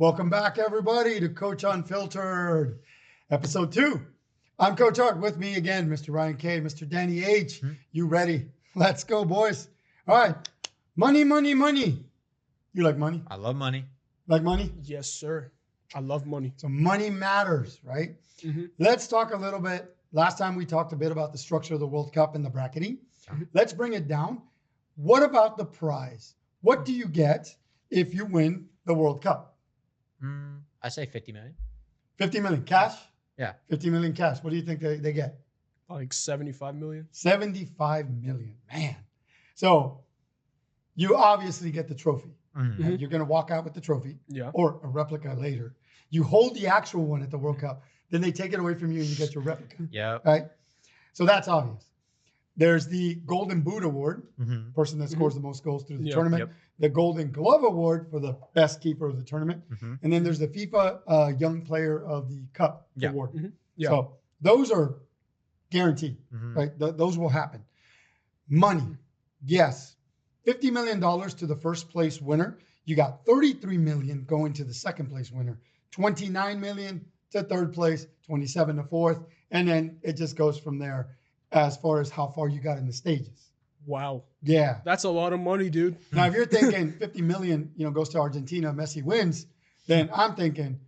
Welcome back, everybody, to Coach Unfiltered, episode 2. I'm Coach Art. With me again, Mr. Ryan K, Mr. Danny H. You ready? Let's go, boys. All right. Money, money, money. You like money? I love money. Like money? Yes, sir. I love money. So money matters, right? Let's talk a little bit. Last time we talked a bit about the structure of the World Cup and the bracketing. Let's bring it down. What about the prize? What do you get if you win the World Cup? I say 50 million. 50 million cash? Yeah. 50 million cash. What do you think they get? Like 75 million. 75 million. Man. So you obviously get the trophy. Right? You're going to walk out with the trophy or a replica later. You hold the actual one at the World Cup. Then they take it away from you and you get your replica. Yeah. Right? So that's obvious. There's the Golden Boot Award, person that scores the most goals through the tournament. The Golden Glove Award for the best keeper of the tournament. And then there's the FIFA Young Player of the Cup Award. So those are guaranteed, right? Those will happen. Money, yes. $50 million to the first place winner. You got $33 million going to the second place winner. $29 million to third place, 27 to fourth. And then it just goes from there as far as how far you got in the stages. Wow. Yeah. That's a lot of money, dude. Now, if you're thinking 50 million, goes to Argentina, Messi wins, then I'm thinking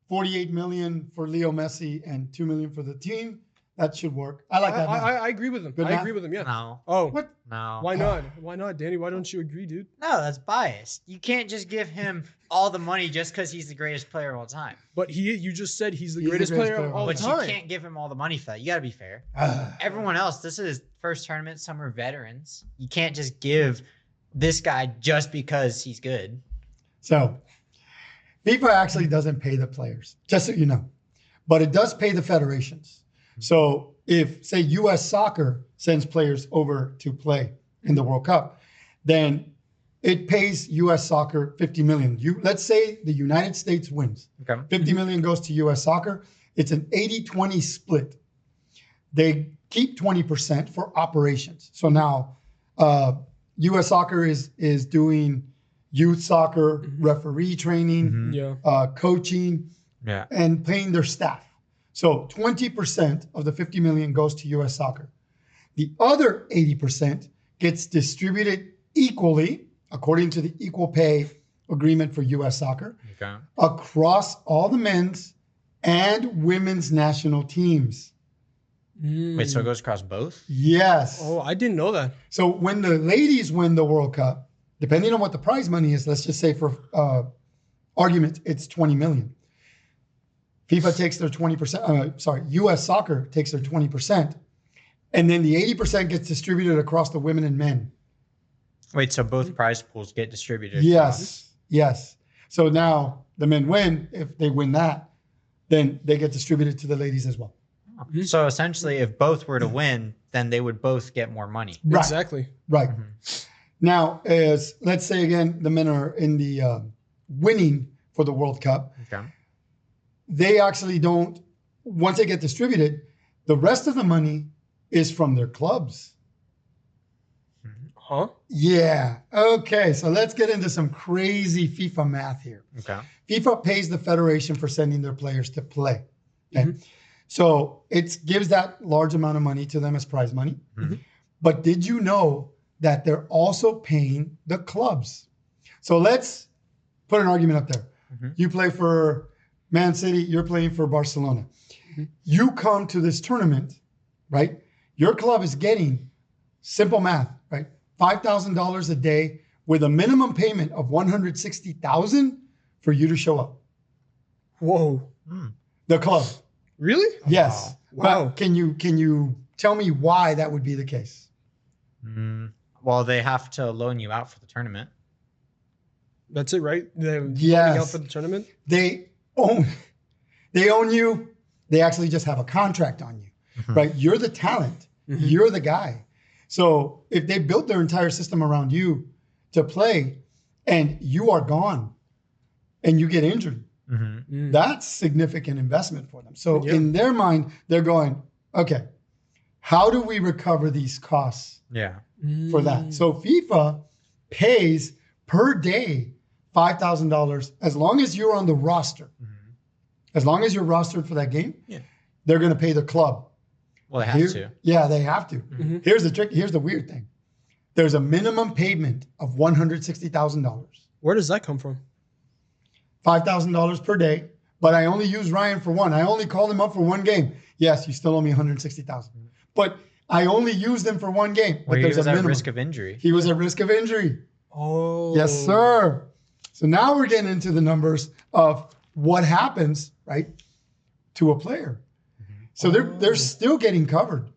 48 million for Leo Messi and 2 million for the team. That should work. I like that. I agree with him. I agree with him, yeah. No. Oh. What? No. Why not? Why not, Danny? Why don't you agree, dude? No, that's biased. You can't just give him all the money just because he's the greatest player of all time. But you just said he's the greatest player of all time. But you can't give him all the money for that. You got to be fair. Everyone else, this is his first tournament. Some are veterans. You can't just give this guy just because he's good. So FIFA actually doesn't pay the players, just so you know. But it does pay the federations. So if, say, U.S. Soccer sends players over to play in the World Cup, then it pays U.S. Soccer $50 million. Let's say the United States wins. Okay. $50 million goes to U.S. Soccer. It's an 80-20 split. They keep 20% for operations. So now U.S. Soccer is doing youth soccer, referee training, coaching, and paying their staff. So 20% of the 50 million goes to U.S. Soccer. The other 80% gets distributed equally, according to the equal pay agreement for U.S. Soccer, across all the men's and women's national teams. Wait, so it goes across both? Yes. Oh, I didn't know that. So when the ladies win the World Cup, depending on what the prize money is, let's just say for argument, it's 20 million. FIFA takes their 20%, U.S. Soccer takes their 20%, and then the 80% gets distributed across the women and men. Wait, so both prize pools get distributed? Yes, yes. So now the men win. If they win that, then they get distributed to the ladies as well. So essentially, if both were to win, then they would both get more money. Right. Exactly. Right. Now, as let's say again, the men are in the winning for the World Cup. Okay. They actually don't, once they get distributed, the rest of the money is from their clubs. Huh? Yeah. Okay. So let's get into some crazy FIFA math here. Okay. FIFA pays the federation for sending their players to play. Okay. So it gives that large amount of money to them as prize money. But did you know that they're also paying the clubs? So let's put an argument up there. You play for Man City, you're playing for Barcelona. You come to this tournament, right? Your club is getting, simple math, right? $5,000 a day with a minimum payment of $160,000 for you to show up. Whoa. The club. Really? Yes. Wow. But can you tell me why that would be the case? Well, they have to loan you out for the tournament. That's it, right? They're Yes. loaning out for the tournament? They own you. They actually just have a contract on you, right? You're the talent. You're the guy. So if they built their entire system around you to play and you are gone and you get injured, that's significant investment for them. So in their mind, they're going, okay, how do we recover these costs for that? So FIFA pays per day $5,000 as long as you're on the roster. As long as you're rostered for that game, they're going to pay the club. Well, they have to. Yeah, they have to. Here's the trick. Here's the weird thing. There's a minimum payment of $160,000. Where does that come from? $5,000 per day, but I only use Ryan for one. I only called him up for one game. Yes, you still owe me $160,000, but I only used him for one game. But Where there's he was a at minimum. risk of injury. He was at risk of injury. Oh. Yes, sir. So now we're getting into the numbers of what happens, right, to a player. So they're still getting covered.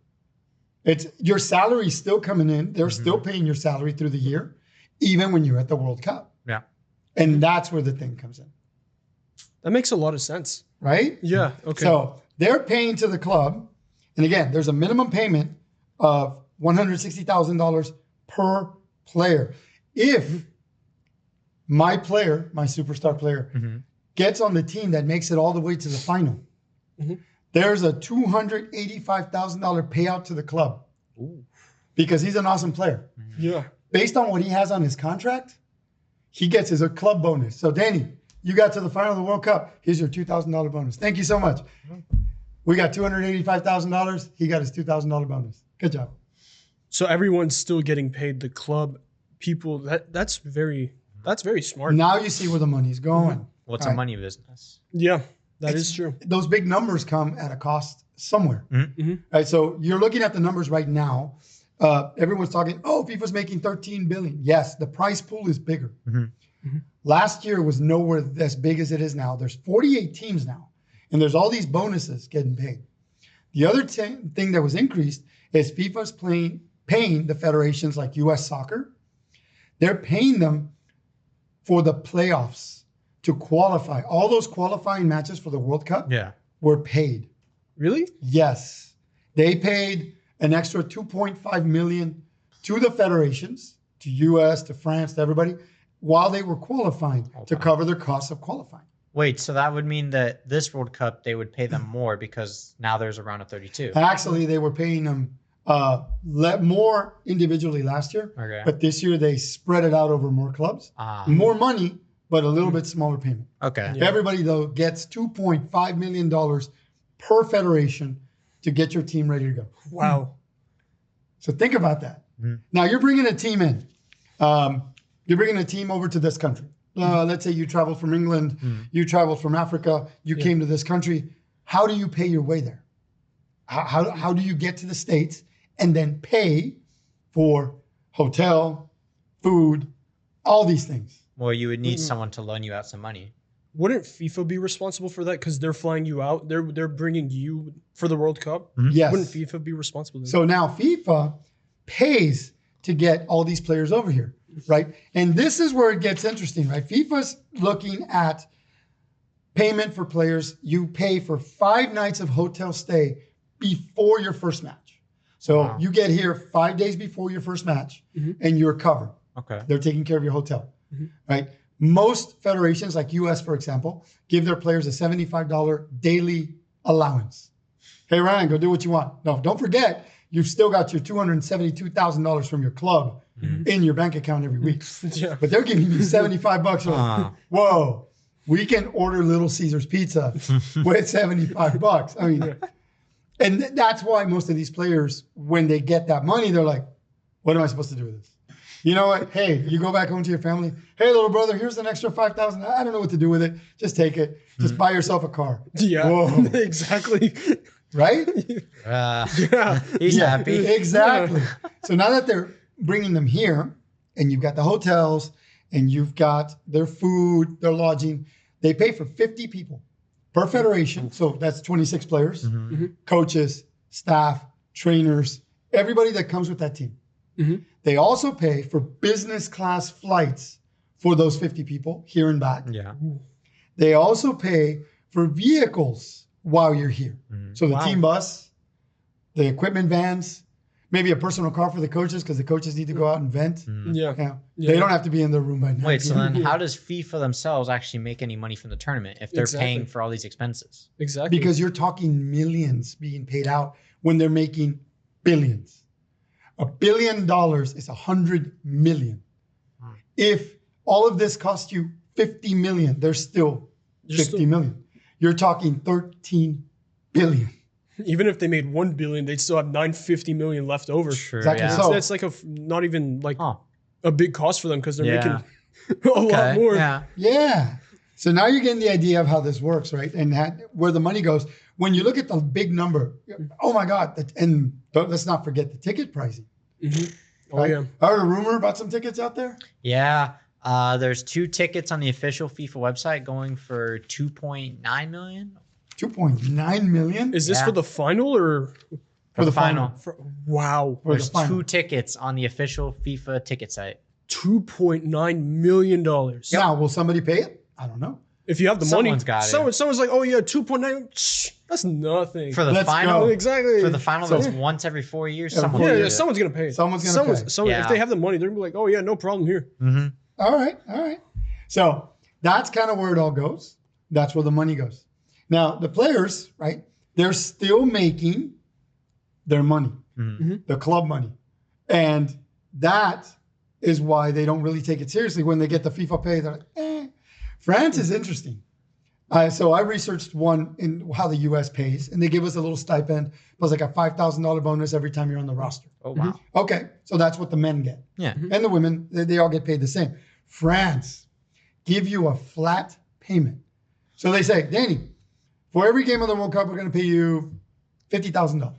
It's your salary still coming in. They're still paying your salary through the year, even when you're at the World Cup. Yeah. And that's where the thing comes in. That makes a lot of sense. Right? Yeah. Okay. So they're paying to the club. And again, there's a minimum payment of $160,000 per player. If my player, my superstar player, gets on the team that makes it all the way to the final, there's a $285,000 payout to the club. Ooh. Because he's an awesome player. Yeah. Based on what he has on his contract, he gets his club bonus. So Danny, you got to the final of the World Cup. Here's your $2,000 bonus. Thank you so much. We got $285,000. He got his $2,000 bonus. Good job. So everyone's still getting paid. The club people. That's very smart. Now you see where the money's going. Well, it's All a right. money business. Yeah, that is true. Those big numbers come at a cost somewhere. Mhm. Right? So you're looking at the numbers right now. Everyone's talking, oh, FIFA's making $13 billion. Yes, the prize pool is bigger. Last year was nowhere as big as it is now. There's 48 teams now, and there's all these bonuses getting paid. The other thing that was increased is FIFA's paying the federations like U.S. Soccer. They're paying them for the playoffs to qualify. All those qualifying matches for the World Cup were paid. Really? Yes. They paid an extra $2.5 million to the federations, to US, to France, to everybody, while they were qualifying to cover their costs of qualifying. Wait, so that would mean that this World Cup, they would pay them more because now there's a round of 32. Actually, they were paying them more individually last year, Okay. but this year they spread it out over more clubs. More money, but a little bit smaller payment. Okay. Yeah. Everybody, though, gets $2.5 million per federation to get your team ready to go. Wow. So think about that. Now you're bringing a team in. You're bringing a team over to this country. Let's say you travel from England, you travel from Africa, you came to this country. How do you pay your way there? How do you get to the States and then pay for hotel, food, all these things? Well, you would need someone to loan you out some money. Wouldn't FIFA be responsible for that? Because they're flying you out. They're bringing you for the World Cup. Yes. Wouldn't FIFA be responsible? Then? So now FIFA pays to get all these players over here, right? And this is where it gets interesting, right? FIFA's looking at payment for players. You pay for 5 nights of hotel stay before your first match. So you get here 5 days before your first match and you're covered. Okay. They're taking care of your hotel, right? Most federations, like US, for example, give their players a $75 daily allowance. Hey, Ryan, go do what you want. No, don't forget, you've still got your $272,000 from your club in your bank account every week. Yeah. But they're giving you $75. Whoa, we can order Little Caesars pizza with $75. I mean, and that's why most of these players, when they get that money, they're like, what am I supposed to do with this? You know what? Hey, you go back home to your family. Hey, little brother, here's an extra $5,000. I don't know what to do with it. Just take it. Just buy yourself a car. Yeah. Whoa. Exactly. Right? Yeah. He's happy. Exactly. So now that they're bringing them here, and you've got the hotels, and you've got their food, their lodging, they pay for 50 people per federation. So that's 26 players, coaches, staff, trainers, everybody that comes with that team. They also pay for business class flights for those 50 people here and back. Yeah. They also pay for vehicles while you're here. So the team bus, the equipment vans, maybe a personal car for the coaches because the coaches need to go out and vent. Yeah. They don't have to be in their room by night. Wait, so then how does FIFA themselves actually make any money from the tournament if they're paying for all these expenses? Exactly. Because you're talking millions being paid out when they're making billions. $1 billion is 100 million. If all of this costs you 50 million. They're still Just 50 million. You're talking 13 billion. even if they made 1 billion, they'd still have 950 million left over. True. Exactly. Yeah. So- That's like not even like Huh. a big cost for them because they're Yeah. making a lot more. Yeah. Yeah. So now you're getting the idea of how this works, right? And where the money goes. When you look at the big number, oh my God. But let's not forget the ticket pricing. Mhm. Oh Right? yeah. I heard a rumor about some tickets out there. Yeah. There's 2 tickets on the official FIFA website going for 2.9 million 2.9 million Is this Yeah. for the final or for the final. wow? for the There's final. 2 tickets on the official FIFA ticket site. $2.9 million. Now, will somebody pay it? I don't know. If you have the Someone's money, got it. someone's like, oh yeah, 2.9. That's nothing. For the Let's final, go. exactly. for the final So- that's once every 4 years. Every Someone 4 will yeah, do yeah, it. someone's gonna pay. Someone's gonna pay. Someone, Yeah. if they have the money, they're gonna be like, oh yeah, no problem here. Mhm. All right. So that's kind of where it all goes. That's where the money goes. Now, the players, right? They're still making their money, Mhm. the club money. And that is why they don't really take it seriously when they get the FIFA pay. They're like, eh. France is interesting. So I researched one in how the U.S. pays, and they give us a little stipend plus like a $5,000 bonus every time you're on the roster. Oh wow. Okay, so that's what the men get. Yeah. And the women, they all get paid the same. France give you a flat payment. So they say, Danny, for every game of the World Cup, we're going to pay you $50,000.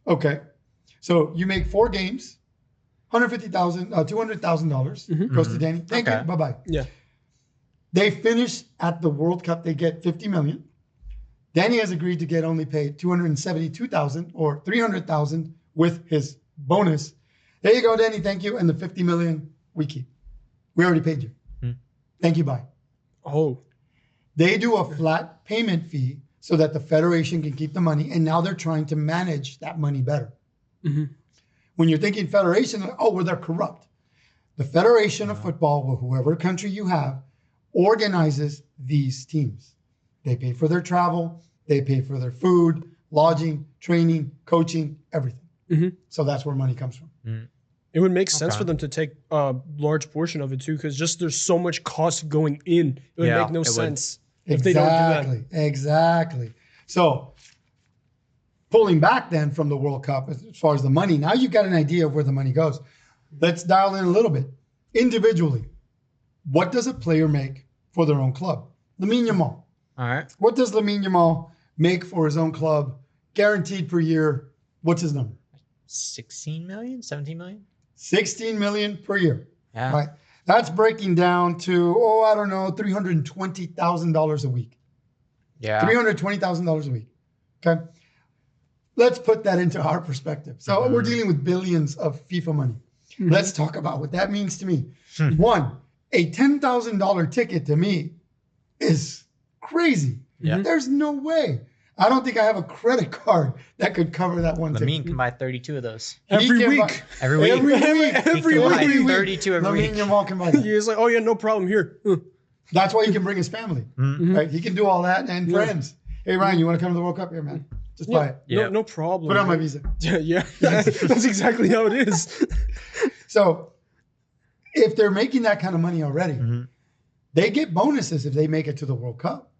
Okay. So you make 4 games, $150,000, $200,000 goes to Danny. Thank Okay. you. Bye-bye. Yeah. They finish at the World Cup, they get 50 million. Danny has agreed to get only paid 272,000 or 300,000 with his bonus. There you go, Danny. Thank you. And the 50 million we keep. We already paid you. Thank you. Bye. Oh, They do a flat payment fee so that the federation can keep the money. And now they're trying to manage that money better. Mhm. When you're thinking federation, oh, well, they're corrupt. The Federation of Football, or whoever country you have, organizes these teams. They pay for their travel, they pay for their food, lodging, training, coaching, everything. Mhm. So that's where money comes from. it would make sense Okay. for them to take a large portion of it too, because just there's so much cost going in. It would Yeah, make no it would. sense if they don't do that. Exactly. So pulling back then from the World Cup as far as the money, now you've got an idea of where the money goes. Let's dial in a little bit. Individually, what does a player make for their own club? Lamine Yamal. All right. What does Lamine Yamal make for his own club, guaranteed per year? What's his number? 16 million, 17 million. 16 million per year. Yeah. Right. That's breaking down to, I don't know, $320,000 a week. Yeah. $320,000 a week. Okay. Let's put that into our perspective. So we're dealing with billions of FIFA money. Let's talk about what that means to me. One, a $10,000 ticket to me is crazy. Yeah. There's no way. I don't think I have a credit card that could cover that one Lamine ticket. can buy 32 of those Every can week. buy- every week. Every week. Every He can buy week. 32 every Lamine week. Yamal can buy that. He's like, oh yeah, no problem here. That's why he can bring his family. Right? He can do all that and friends. Hey, Ryan, you want to come to the World Cup? Here, man. Just buy it. Yeah. No problem. Put it on my man. visa. Yeah, that's exactly how it is. So if they're making that kind of money already, Mhm. they get bonuses if they make it to the World Cup.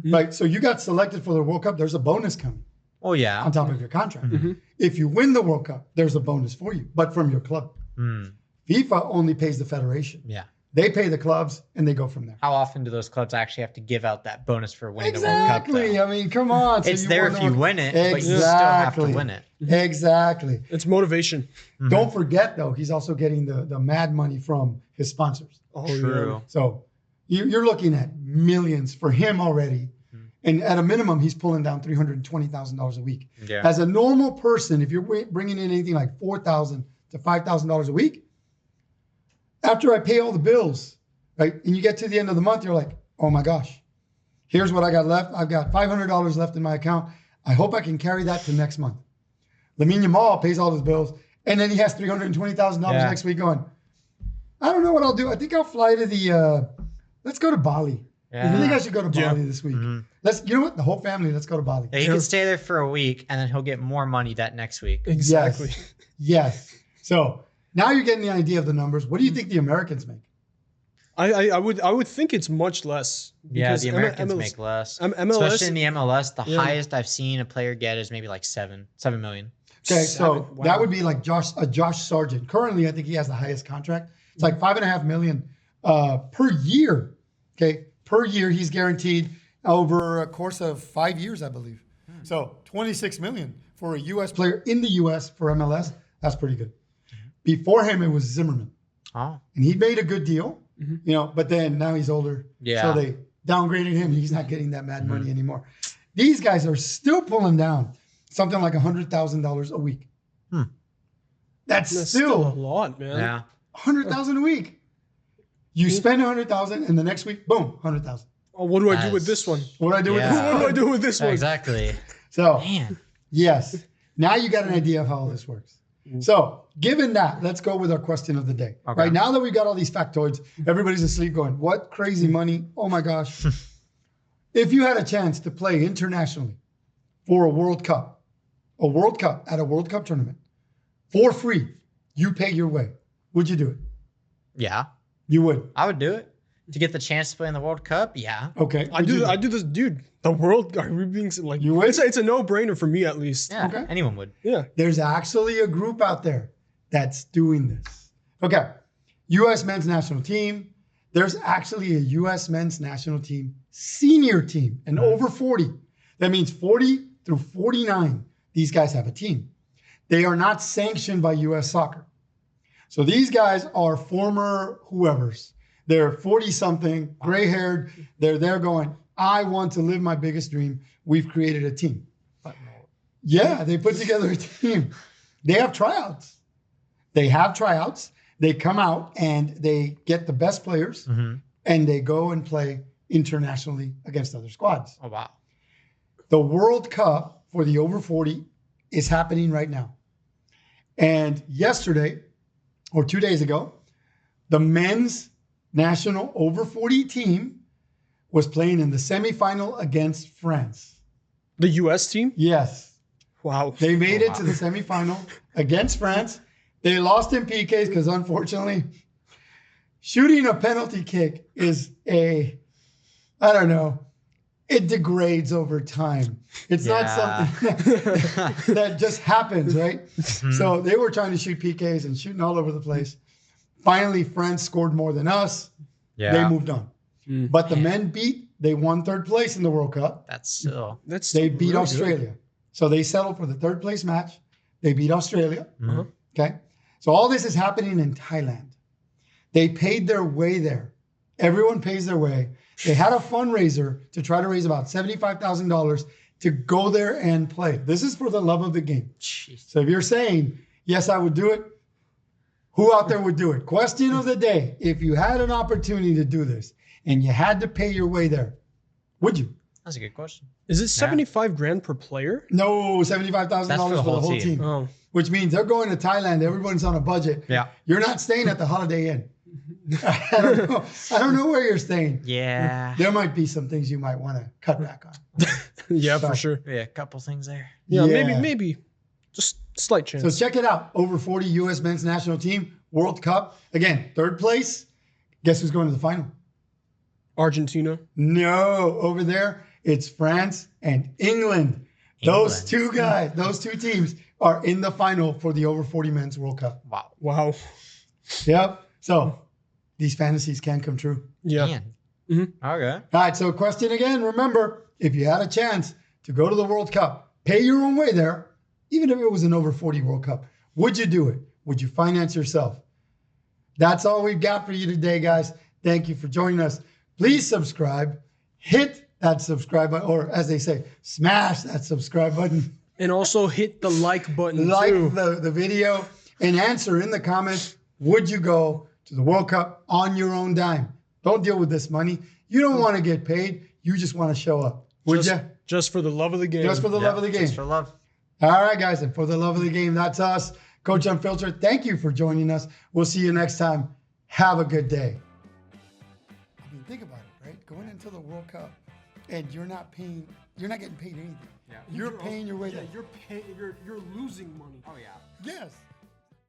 Right? So you got selected for the World Cup, there's a bonus coming Oh yeah. on top of your contract. Mhm. If you win the World Cup, there's a bonus for you, but from your club. Mm. FIFA only pays the federation. Yeah. They pay the clubs and they go from there. How often do those clubs actually have to give out that bonus for winning the World Cup? Exactly. Though? I mean, come on. So It's there if wanna you know- win it, but you still have to Exactly. win it. Exactly. It's motivation. Don't forget, though, he's also getting the mad money from his sponsors. Oh, True. So you're looking at millions for him already. And at a minimum, he's pulling down $320,000 a week. Yeah. As a normal person, if you're bringing in anything like $4,000 to $5,000 a week, after I pay all the bills, right, and you get to the end of the month, you're like, oh my gosh, here's what I got left. I've got $500 left in my account. I hope I can carry that to next month. Lamine Yamal pays all his bills, and then he has $320,000 Yeah. next week going, I don't know what I'll do. I think I'll fly to let's go to Bali. I think I should go to Yeah. Bali this week. Mhm. You know what? The whole family, let's go to Bali. Yeah, he can stay there for a week and then he'll get more money that next week. Exactly. Yes. So now you're getting the idea of the numbers. What do you think the Americans make? I would think it's much less. Yeah, because the Americans MLS make less. MLS Especially in the MLS, the Yeah. highest I've seen a player get is maybe like 7 million. Okay, Seven. so Wow. that would be like Josh Sargent. Currently, I think he has the highest contract. It's like $5.5 million per year. Okay, per year he's guaranteed over a course of 5 years, I believe. So 26 million for a U.S. player in the U.S. for MLS. That's pretty good. Before him, it was Zimmerman, Oh, and he made a good deal. You know, but then now he's older, yeah. so they downgraded him. He's not getting that mad money anymore. These guys are still pulling down something like $100,000 a week. That's That's still still a lot, man. Yeah. $100,000 a week. You spend $100,000, and the next week, boom, $100,000. Oh, what do I do with this one? What do I do with this Yeah. What do I one? do with this one? Exactly. So, Man. yes, now you got an idea of how all this works. So, given that, let's go with our question of the day. Okay. Right now that we got all these factoids, everybody's asleep going, what crazy money? Oh my gosh. If you had a chance to play internationally for a World Cup at a World Cup tournament for free, you pay your way, would you do it? Yeah. You would. I would do it. To get the chance to play in the World Cup, yeah. Okay. I do this, dude. The world, are we being like? You would? It's a no-brainer for me at least. Yeah. Okay. Anyone would. Yeah. There's actually a group out there that's doing this. Okay. U.S. men's national team. There's actually a U.S. men's national team senior team, and over 40. That means 40 through 49. These guys have a team. They are not sanctioned by U.S. Soccer. So these guys are former whoever's. They're 40-something, gray-haired. They're there going, I want to live my biggest dream. We've created a team. Yeah, they put together a team. They have tryouts. They come out and they get the best players and they go and play internationally against other squads. Oh, wow. The World Cup for the over 40 is happening right now. And yesterday, or 2 days ago, the men's national over 40 team was playing in the semifinal against France. The U.S. team. Yes. Wow. They made it to the semifinal against France. They lost in PKs because, unfortunately, shooting a penalty kick is I don't know, it degrades over time. It's not something that just happens, right? So they were trying to shoot PKs and shooting all over the place. Finally, France scored more than us. Yeah. They moved on. But the men they won third place in the World Cup. That's still. They beat really Australia. good. So they settled for the third place match. They beat Australia. Mhm. Okay. So all this is happening in Thailand. They paid their way there. Everyone pays their way. They had a fundraiser to try to raise about $75,000 to go there and play. This is for the love of the game. Jeez. So if you're saying, yes, I would do it, who out there would do it? Question of the day. If you had an opportunity to do this and you had to pay your way there, would you? That's a good question. Is it 75 grand per player? No, $75,000 That's for the whole team. Oh. Which means they're going to Thailand. Everyone's on a budget. Yeah. You're not staying at the Holiday Inn. I don't know where you're staying. Yeah. There might be some things you might want to cut back on. Yeah, So- for sure. Yeah, a couple things there. Yeah, Yeah. maybe. Just slight chance. So check it out. Over 40 U.S. men's national team, World Cup. Again, third place. Guess who's going to the final? Argentina. No, over there, it's France and England. Those England. two guys, those two teams are in the final for the over 40 men's World Cup. Wow. Wow. Yep. So these fantasies can come true. Yeah. Man. Mhm. Okay. All right. So question again. Remember, if you had a chance to go to the World Cup, pay your own way there, even if it was an over 40 World Cup, would you do it? Would you finance yourself? That's all we've got for you today, guys. Thank you for joining us. Please subscribe. Hit that subscribe button, or as they say, smash that subscribe button. And also hit the like button Like too. the video and answer in the comments, would you go to the World Cup on your own dime? Don't deal with this money. You don't want to get paid. You just want to show up. Would you? Just for the love of the game. Just for the love of the game. Just for love. All right, guys. And for the love of the game, that's us. Coach Unfiltered, thank you for joining us. We'll see you next time. Have a good day. I mean, think about it, right? Going into the World Cup and you're not getting paid anything. Yeah. You're paying your way there. You're losing money. Oh, yeah. Yes.